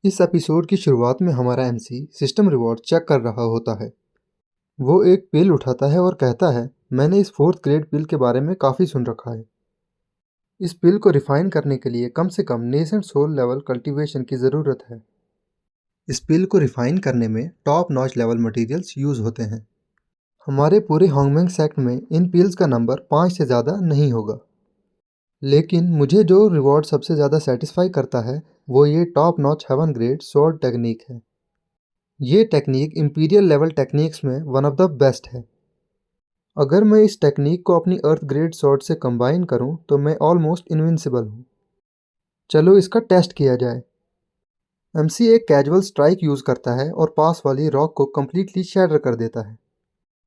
इस एपिसोड की शुरुआत में हमारा एमसी सिस्टम रिवॉर्ड चेक कर रहा होता है। वो एक पिल उठाता है और कहता है, मैंने इस फोर्थ ग्रेड पिल के बारे में काफ़ी सुन रखा है। इस पिल को रिफाइन करने के लिए कम से कम नेसेंट सोल लेवल कल्टीवेशन की ज़रूरत है। इस पिल को रिफाइन करने में top notch level materials use होते हैं। हमारे पूरे होंगमेंग सेक्ट में इन पिल्स का नंबर 5 से ज़्यादा नहीं होगा। लेकिन मुझे जो रिवॉर्ड सबसे ज़्यादा सेटिस्फाई करता है वो ये top notch heaven grade sword technique है। ये टेक्निक इंपीरियल लेवल टेक्निक्स में वन ऑफ द बेस्ट है। अगर मैं इस टेक्निक को अपनी अर्थ ग्रेड स्वॉर्ड से कंबाइन करूं तो मैं ऑलमोस्ट इनविंसिबल हूं। चलो इसका टेस्ट किया जाए। एमसी एक कैजुअल स्ट्राइक यूज़ करता है और पास वाली रॉक को कम्प्लीटली शैटर कर देता है।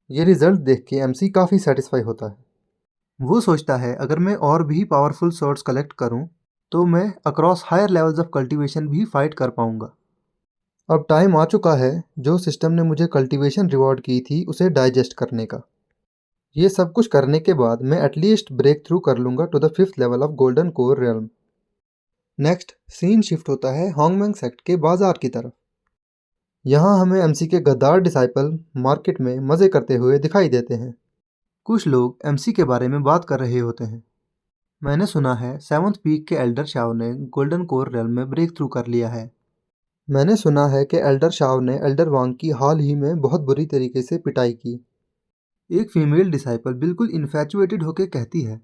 ये रिजल्ट देख के एमसी काफ़ी सेटिस्फाई होता है। वो सोचता है अगर मैं और भी पावरफुल स्वॉर्ड्स कलेक्ट करूं तो मैं across higher levels of cultivation भी फाइट कर पाऊंगा। अब टाइम आ चुका है जो सिस्टम ने मुझे कल्टीवेशन रिवॉर्ड की थी उसे डाइजेस्ट करने का। ये सब कुछ करने के बाद मैं एटलीस्ट ब्रेक थ्रू कर लूँगा to the fifth level of golden core realm. Next scene shift होता है होंगमेंग सेक्ट के बाजार की तरफ। यहाँ हमें एमसी के गद्दार डिसाइपल मार्केट में मज़े करते हुए दिखाई देते हैं। कुछ लोग एमसी के बारे में बात कर रहे होते हैं। मैंने सुना है सेवंथ पीक के एल्डर शाओ ने गोल्डन कोर रियल्म में ब्रेक थ्रू कर लिया है। मैंने सुना है कि एल्डर शाओ ने एल्डर वांग की हाल ही में बहुत बुरी तरीके से पिटाई की। एक फीमेल डिसाइपल बिल्कुल इन्फैचुएटेड होकर कहती है,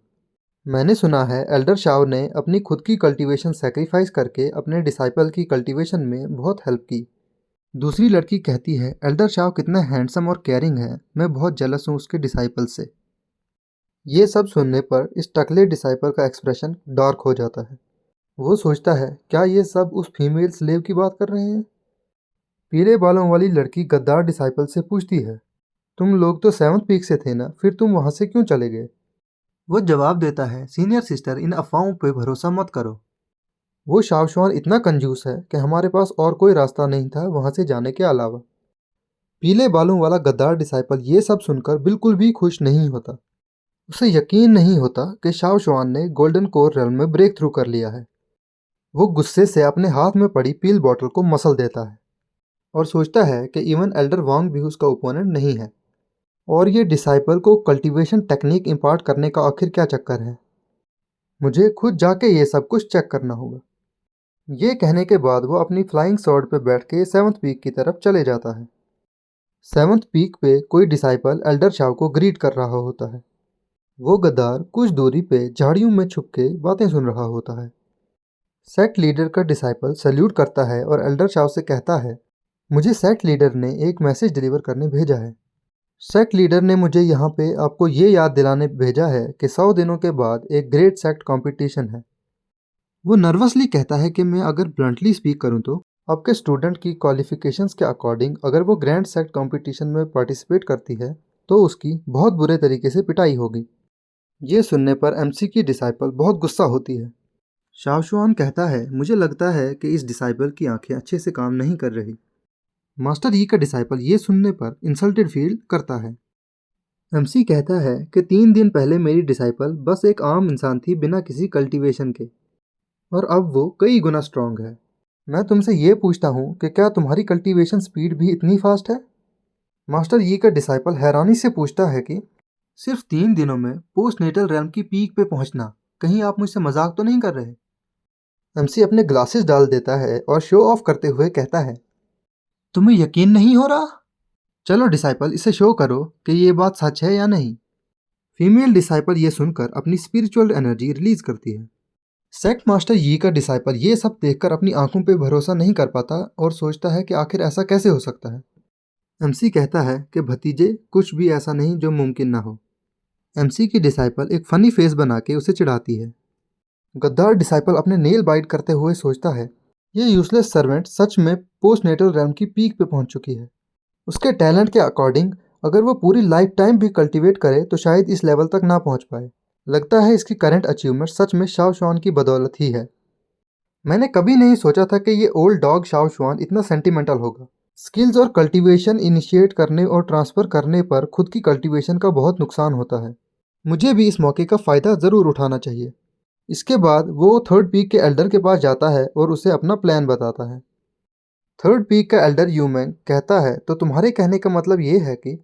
मैंने सुना है एल्डर शाओ ने अपनी खुद की कल्टीवेशन सेक्रीफाइस करके अपने डिसाइपल की कल्टीवेशन में बहुत हेल्प की। दूसरी लड़की कहती है, एल्डर शाओ कितना हैंडसम और केयरिंग है, मैं बहुत जेलस हूँ उसके डिसाइपल से। ये सब सुनने पर इस टकले डिसाइपल का एक्सप्रेशन डार्क हो जाता है। वो सोचता है, क्या ये सब उस फीमेल स्लेव की बात कर रहे हैं। पीले बालों वाली लड़की गद्दार डिसाइपल से पूछती है, तुम लोग तो सेवंथ पीक से थे ना, फिर तुम वहां से क्यों चले गए। वो जवाब देता है, सीनियर सिस्टर इन अफवाहों पे भरोसा मत करो। वो शावशवान इतना कंजूस है कि हमारे पास और कोई रास्ता नहीं था वहां से जाने के अलावा। पीले बालों वाला गद्दार डिसाइपल ये सब सुनकर बिल्कुल भी खुश नहीं होता। उसे यकीन नहीं होता कि शावशवान ने गोल्डन कोर रेल्म में ब्रेक थ्रू कर लिया है। वो गुस्से से अपने हाथ में पड़ी पील बॉटल को मसल देता है और सोचता है कि इवन एल्डर वांग भी उसका ओपोनेंट नहीं है। और ये डिसाइपल को कल्टीवेशन टेक्निक इम्पार्ट करने का आखिर क्या चक्कर है। मुझे खुद जाके ये सब कुछ चेक करना होगा। ये कहने के बाद वो अपनी फ्लाइंग सॉर्ड पे बैठ के सेवंथ पीक की तरफ चले जाता है। सेवंथ पीक पे कोई डिसाइपल एल्डर शाव को ग्रीट कर रहा होता है। वो गद्दार कुछ दूरी पे झाड़ियों में छुप के बातें सुन रहा होता है। सेक्ट लीडर का डिसाइपल सल्यूट करता है और एल्डर शाव से कहता है, मुझे सेक्ट लीडर ने एक मैसेज डिलीवर करने भेजा है। सेक्ट लीडर ने मुझे यहाँ पे आपको ये याद दिलाने भेजा है कि 100 दिनों के बाद एक ग्रेट सेक्ट कंपटीशन है। वो नर्वसली कहता है कि मैं अगर ब्लंटली स्पीक करूँ तो आपके स्टूडेंट की क्वालिफिकेशंस के अकॉर्डिंग अगर वो ग्रैंड सेक्ट कंपटीशन में पार्टिसिपेट करती है तो उसकी बहुत बुरे तरीके से पिटाई होगी। ये सुनने पर एमसी की डिसाइपल बहुत गुस्सा होती है। शावशुआन कहता है, मुझे लगता है कि इस डिसाइपल की आंखें अच्छे से काम नहीं कर रही। मास्टर ई का डिसाइपल ये सुनने पर इंसल्टेड फील करता है। एमसी कहता है कि 3 दिन पहले मेरी डिसाइपल बस एक आम इंसान थी बिना किसी कल्टीवेशन के, और अब वो कई गुना स्ट्रांग है। मैं तुमसे ये पूछता हूँ कि क्या तुम्हारी कल्टीवेशन स्पीड भी इतनी फास्ट है। मास्टर यी का डिसाइपल हैरानी से पूछता है कि सिर्फ 3 दिनों में पोस्ट नेटल रैम की पीक पे पहुंचना, कहीं आप मुझसे मजाक तो नहीं कर रहे। एमसी अपने ग्लासेस डाल देता है और शो ऑफ करते हुए कहता है, तुम्हें यकीन नहीं हो रहा। चलो डिसाइपल, इसे शो करो कि ये बात सच है या नहीं। फीमेल डिसाइपल ये सुनकर अपनी स्पिरिचुअल एनर्जी रिलीज करती है। सेक्ट मास्टर यी का डिसाइपल ये सब देखकर अपनी आंखों पे भरोसा नहीं कर पाता और सोचता है कि आखिर ऐसा कैसे हो सकता है। एमसी कहता है कि भतीजे, कुछ भी ऐसा नहीं जो मुमकिन ना हो। एमसी की डिसाइपल एक फनी फेस बना के उसे चिढ़ाती है। गद्दार डिसाइपल अपने नेल बाइट करते हुए सोचता है, ये यूजलेस सर्वेंट सच में पोस्ट नेटल रैम की पीक पे पहुंच चुकी है। उसके टैलेंट के अकॉर्डिंग अगर वो पूरी लाइफ टाइम भी कल्टीवेट करे तो शायद इस लेवल तक ना पहुंच पाए। लगता है इसकी करंट अचीवमेंट सच में शाओ शुआन की बदौलत ही है। मैंने कभी नहीं सोचा था कि ये ओल्ड डॉग शाओ शुआन इतना सेंटिमेंटल होगा। स्किल्स और कल्टीवेशन इनिशिएट करने और ट्रांसफ़र करने पर खुद की कल्टीवेशन का बहुत नुकसान होता है। मुझे भी इस मौके का फ़ायदा ज़रूर उठाना चाहिए। इसके बाद वो थर्ड पीक के एल्डर के पास जाता है और उसे अपना प्लान बताता है। थर्ड पीक का एल्डर यूमेंग कहता है, तो तुम्हारे कहने का मतलब ये है कि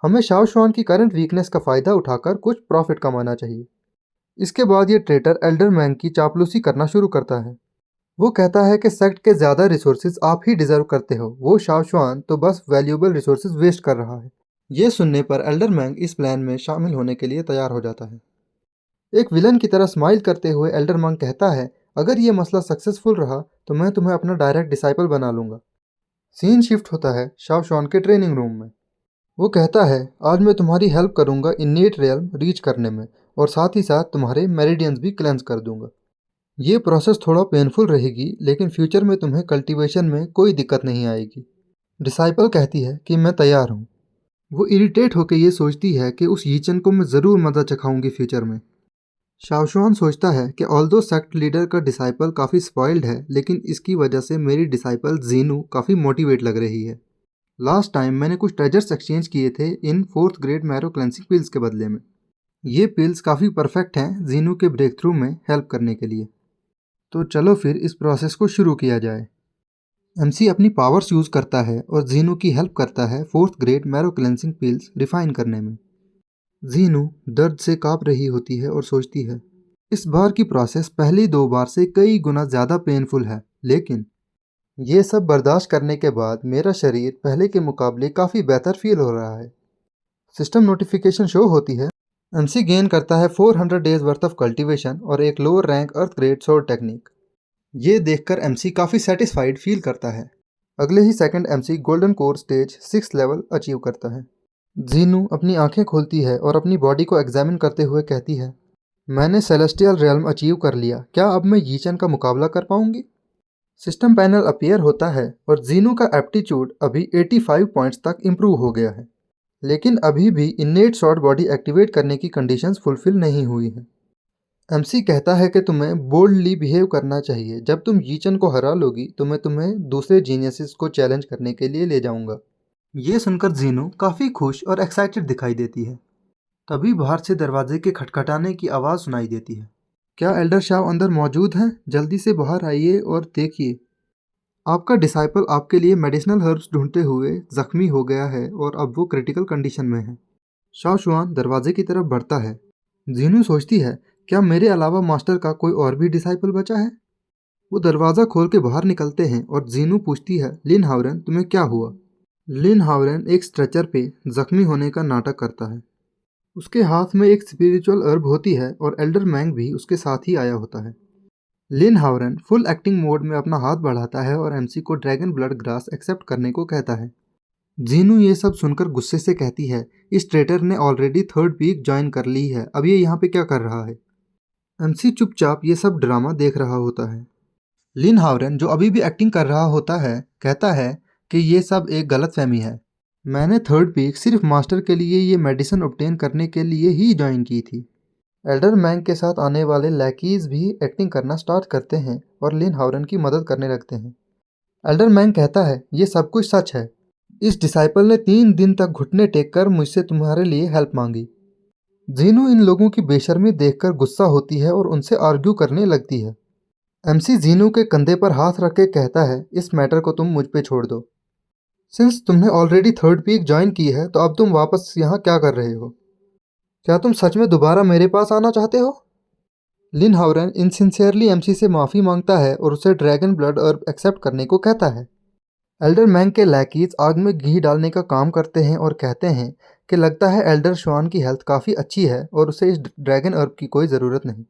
हमें शाओ शुआन की करंट वीकनेस का फ़ायदा उठाकर कुछ प्रॉफिट कमाना चाहिए। इसके बाद ये ट्रेटर एल्डर मैंग की चापलूसी करना शुरू करता है। वो कहता है कि सेक्ट के ज़्यादा रिसोर्सेज आप ही डिजर्व करते हो, वो शाओ शुआन तो बस वैल्यूएबल रिसोर्सेज वेस्ट कर रहा है। ये सुनने पर एल्डर मैंग इस प्लान में शामिल होने के लिए तैयार हो जाता है। एक विलन की तरह स्माइल करते हुए एल्डर मैंग कहता है, अगर ये मसला सक्सेसफुल रहा तो मैं तुम्हें अपना डायरेक्ट डिसाइपल बना लूँगा। सीन शिफ्ट होता है शाओ शुआन के ट्रेनिंग रूम में। वो कहता है, आज मैं तुम्हारी हेल्प करूँगा इन्नेट रियल्म रीच करने में, और साथ ही साथ तुम्हारे मेरिडियंस भी क्लेंस कर दूंगा। ये प्रोसेस थोड़ा पेनफुल रहेगी, लेकिन फ्यूचर में तुम्हें कल्टीवेशन में कोई दिक्कत नहीं आएगी। डिसाइपल कहती है कि मैं तैयार हूँ। वो इरिटेट होकर ये सोचती है कि उस यीचन को मैं ज़रूर मज़ा चखाऊंगी फ्यूचर में। शाओशुआन सोचता है कि ऑल्दो सेक्ट लीडर का डिसाइपल काफ़ी स्पॉइल्ड है, लेकिन इसकी वजह से मेरी डिसाइपल जीनू काफ़ी मोटिवेट लग रही है। लास्ट टाइम मैंने कुछ ट्रेजर्स एक्सचेंज किए थे in fourth grade marrow cleansing pills के बदले में। ये पिल्स काफ़ी परफेक्ट हैं जीनू के ब्रेक थ्रू में हेल्प करने के लिए। तो चलो फिर इस प्रोसेस को शुरू किया जाए। एमसी अपनी पावर्स यूज़ करता है और जीनू की हेल्प करता है fourth grade marrow cleansing pills refine करने में। जीनू दर्द से काँप रही होती है और सोचती है, इस बार की प्रोसेस पहली 2 बार से कई गुना ज़्यादा पेनफुल है, लेकिन ये सब बर्दाश्त करने के बाद मेरा शरीर पहले के मुकाबले काफ़ी बेहतर फील हो रहा है। सिस्टम नोटिफिकेशन शो होती है। एमसी गेन करता है 400 डेज वर्थ ऑफ कल्टीवेशन और एक lower rank earth grade sword technique. ये देखकर एमसी काफ़ी सेटिस्फाइड फील करता है। अगले ही second MC golden core stage 6 level achieve करता है। जीनू अपनी आंखें खोलती है और अपनी बॉडी को एग्जामिन करते हुए कहती है, मैंने सेलेस्टियल रियल्म अचीव कर लिया, क्या अब मैं यीचन का मुकाबला कर पाऊंगी? सिस्टम पैनल अपीयर होता है और जीनू का एप्टीट्यूड अभी 85 पॉइंट्स तक इम्प्रूव हो गया है, लेकिन अभी भी इन्नेट शॉर्ट बॉडी एक्टिवेट करने की कंडीशंस फुलफिल नहीं हुई हैं। एमसी कहता है कि तुम्हें बोल्डली बिहेव करना चाहिए। जब तुम यीचन को हरा लोगी तो मैं तुम्हें दूसरे जीनियसेस को चैलेंज करने के लिए ले जाऊंगा। ये सुनकर जीनू काफ़ी खुश और एक्साइटेड दिखाई देती है। तभी बाहर से दरवाजे के खटखटाने की आवाज़ सुनाई देती है। क्या एल्डर शाह अंदर मौजूद हैं? जल्दी से बाहर आइए और देखिए, आपका डिसाइपल आपके लिए मेडिसिनल हर्ब्स ढूंढते हुए जख्मी हो गया है और अब वो क्रिटिकल कंडीशन में है। शाओ शुआन दरवाजे की तरफ बढ़ता है। जीनू सोचती है, क्या मेरे अलावा मास्टर का कोई और भी डिसाइपल बचा है? वो दरवाज़ा खोल के बाहर निकलते हैं और जीनू पूछती है, लिन हावरेन तुम्हें क्या हुआ? लिन हावरेन एक स्ट्रेचर पे जख्मी होने का नाटक करता है। उसके हाथ में एक स्पिरिचुअल अर्ब होती है और एल्डर मैंग भी उसके साथ ही आया होता है। लिन हावरेन फुल एक्टिंग मोड में अपना हाथ बढ़ाता है और एमसी को ड्रैगन ब्लड ग्रास एक्सेप्ट करने को कहता है। जीनू ये सब सुनकर गुस्से से कहती है, इस ट्रेटर ने ऑलरेडी थर्ड वीक ज्वाइन कर ली है, अब ये यहाँ पे क्या कर रहा है? एमसी चुपचाप ये सब ड्रामा देख रहा होता है। लिन हावरेन जो अभी भी एक्टिंग कर रहा होता है कहता है कि ये सब एक गलतफहमी है। मैंने थर्ड वीक सिर्फ मास्टर के लिए ये मेडिसिन ऑब्टेन करने के लिए ही ज्वाइन की थी। एल्डर मैंग के साथ आने वाले लैकीज भी एक्टिंग करना स्टार्ट करते हैं और लिन हावरन की मदद करने लगते हैं। एल्डर मैंग कहता है, ये सब कुछ सच है। इस डिसाइपल ने 3 दिन तक घुटने टेक कर मुझसे तुम्हारे लिए हेल्प मांगी। जीनू इन लोगों की बेशर्मी देखकर गुस्सा होती है और उनसे आर्ग्यू करने लगती है। एमसी जीनू के कंधे पर हाथ रख के कहता है, इस मैटर को तुम मुझ पे छोड़ दो। सिंस तुमने ऑलरेडी थर्ड वीक ज्वाइन की है तो अब तुम वापस यहाँ क्या कर रहे हो? क्या तुम सच में दोबारा मेरे पास आना चाहते हो? लिन हावरेन इनसिंसियरली एमसी से माफ़ी मांगता है और उसे ड्रैगन ब्लड अर्ब एक्सेप्ट करने को कहता है। एल्डर मैंग के लैकीज आग में घी डालने का काम करते हैं और कहते हैं कि लगता है एल्डर शुआन की हेल्थ काफ़ी अच्छी है और उसे इस ड्रैगन अर्ब की कोई ज़रूरत नहीं।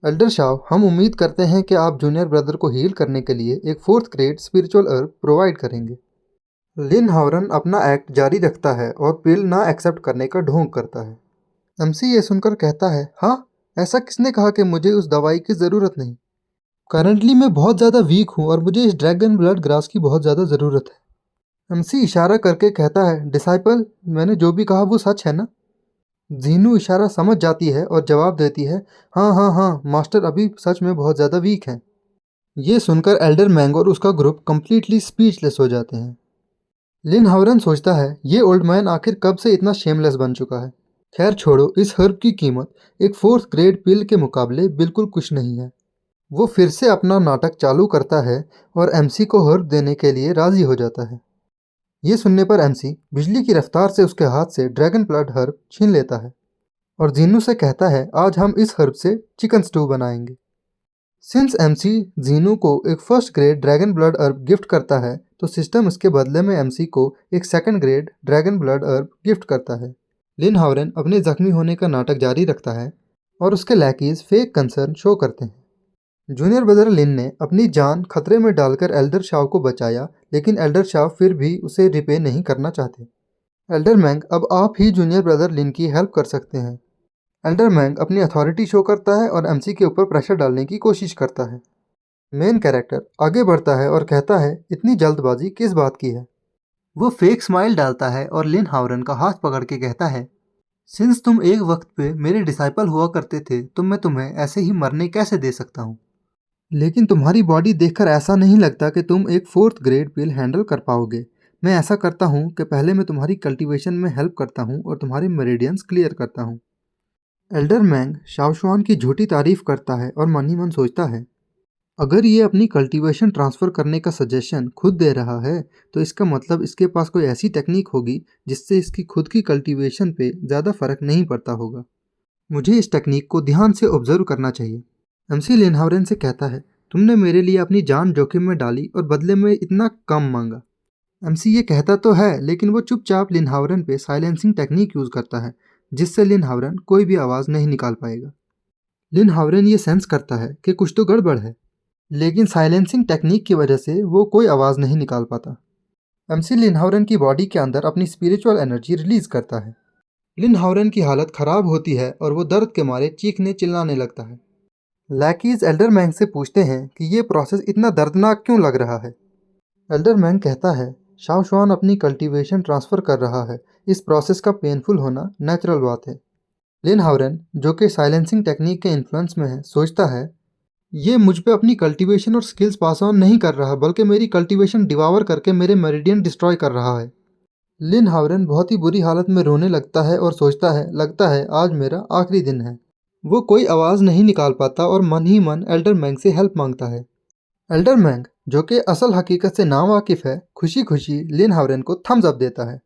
एल्डर शाव, हम उम्मीद करते हैं कि आप जूनियर ब्रदर को हील करने के लिए एक फोर्थ ग्रेड स्पिरिचुअल अर्ब प्रोवाइड करेंगे। लिन हावरन अपना एक्ट जारी रखता है और पिल ना एक्सेप्ट करने का ढोंग करता है। एमसी ये सुनकर कहता है, हाँ, ऐसा किसने कहा कि मुझे उस दवाई की ज़रूरत नहीं? करंटली मैं बहुत ज़्यादा वीक हूँ और मुझे इस ड्रैगन ब्लड ग्रास की बहुत ज़्यादा ज़रूरत है। एमसी इशारा करके कहता है, डिसाइपल, मैंने जो भी कहा वो सच है ना? जीनू इशारा समझ जाती है और जवाब देती है, हाँ हाँ हाँ, मास्टर अभी सच में बहुत ज़्यादा वीक हैं। ये सुनकर एल्डर मैंग और उसका ग्रुप कम्प्लीटली स्पीचलेस हो जाते हैं। लिन हावरन सोचता है, ये ओल्ड मैन आखिर कब से इतना शेमलेस बन चुका है। खैर छोड़ो, इस हर्ब की कीमत एक फोर्थ ग्रेड पिल के मुकाबले बिल्कुल कुछ नहीं है। वो फिर से अपना नाटक चालू करता है और एमसी को हर्ब देने के लिए राजी हो जाता है। ये सुनने पर एमसी बिजली की रफ्तार से उसके हाथ से ड्रैगन ब्लड हर्ब छीन लेता है और जीनू से कहता है आज हम इस हर्ब से चिकन स्टू बनाएंगे। सिंस एमसी जीनू को एक first grade dragon blood herb gift करता है तो सिस्टम इसके बदले में एमसी को एक second grade dragon blood herb gift करता है। लिन हावरेन अपने जख्मी होने का नाटक जारी रखता है और उसके लैकीज फेक कंसर्न शो करते हैं। जूनियर ब्रदर लिन ने अपनी जान खतरे में डालकर एल्डर शाव को बचाया, लेकिन एल्डर शाव फिर भी उसे रिपे नहीं करना चाहते। एल्डर मैंग अब आप ही जूनियर ब्रदर लिन की हेल्प कर सकते हैं। एल्डर मैंग अपनी अथॉरिटी शो करता है और एमसी के ऊपर प्रेशर डालने की कोशिश करता है। मेन कैरेक्टर आगे बढ़ता है और कहता है इतनी जल्दबाजी किस बात की है। वो फेक स्माइल डालता है और लिन हावरन का हाथ पकड़ के कहता है सिंस तुम एक वक्त पे मेरे डिसाइपल हुआ करते थे तो मैं तुम्हें ऐसे ही मरने कैसे दे सकता हूँ। लेकिन तुम्हारी बॉडी देखकर ऐसा नहीं लगता कि तुम एक फोर्थ ग्रेड पिल हैंडल कर पाओगे। मैं ऐसा करता हूँ कि पहले मैं तुम्हारी कल्टीवेशन में हेल्प करता हूँ और तुम्हारे मेरिडियंस क्लियर करता हूँ। एल्डर मैंग शाओशुआन की झूठी तारीफ करता है और मन ही मन सोचता है अगर ये अपनी कल्टीवेशन ट्रांसफ़र करने का सजेशन खुद दे रहा है तो इसका मतलब इसके पास कोई ऐसी टेक्निक होगी जिससे इसकी खुद की कल्टीवेशन पे ज़्यादा फर्क नहीं पड़ता होगा। मुझे इस टेक्निक को ध्यान से ऑब्जर्व करना चाहिए। एमसी लिनहावरेन से कहता है तुमने मेरे लिए अपनी जान जोखिम में डाली और बदले में इतना कम मांगा। एमसी ये कहता तो है लेकिन वो चुपचाप लिनहावरेन पे साइलेंसिंग टेक्निक यूज़ करता है जिससे लिनहावरेन कोई भी आवाज़ नहीं निकाल पाएगा। लिनहावरेन ये सेंस करता है कि कुछ तो गड़बड़ है, लेकिन साइलेंसिंग टेक्निक की वजह से वो कोई आवाज़ नहीं निकाल पाता। एमसी लिनहावरेन की बॉडी के अंदर अपनी स्पिरिचुअल एनर्जी रिलीज करता है। लिनहावरेन की हालत खराब होती है और वो दर्द के मारे चीखने चिल्लाने लगता है। लैकीज एल्डर मैंग से पूछते हैं कि ये प्रोसेस इतना दर्दनाक क्यों लग रहा है। एल्डर मैंग कहता है शाओशुआन अपनी कल्टीवेशन ट्रांसफ़र कर रहा है, इस प्रोसेस का पेनफुल होना नेचुरल बात है। लिनहावरेन जो कि साइलेंसिंग टेक्निक के इन्फ्लुएंस में है सोचता है ये मुझ पे अपनी कल्टीवेशन और स्किल्स पास ऑन नहीं कर रहा बल्कि मेरी कल्टीवेशन डिवावर करके मेरे मेरिडियन डिस्ट्रॉय कर रहा है। लिन हावरेन बहुत ही बुरी हालत में रोने लगता है और सोचता है लगता है आज मेरा आखिरी दिन है। वो कोई आवाज़ नहीं निकाल पाता और मन ही मन एल्डर मैंग से हेल्प मांगता है। एल्डर मैंग जो कि असल हकीकत से नावाकिफ़ है खुशी खुशी लिन हावरेन को थम्स अप देता है।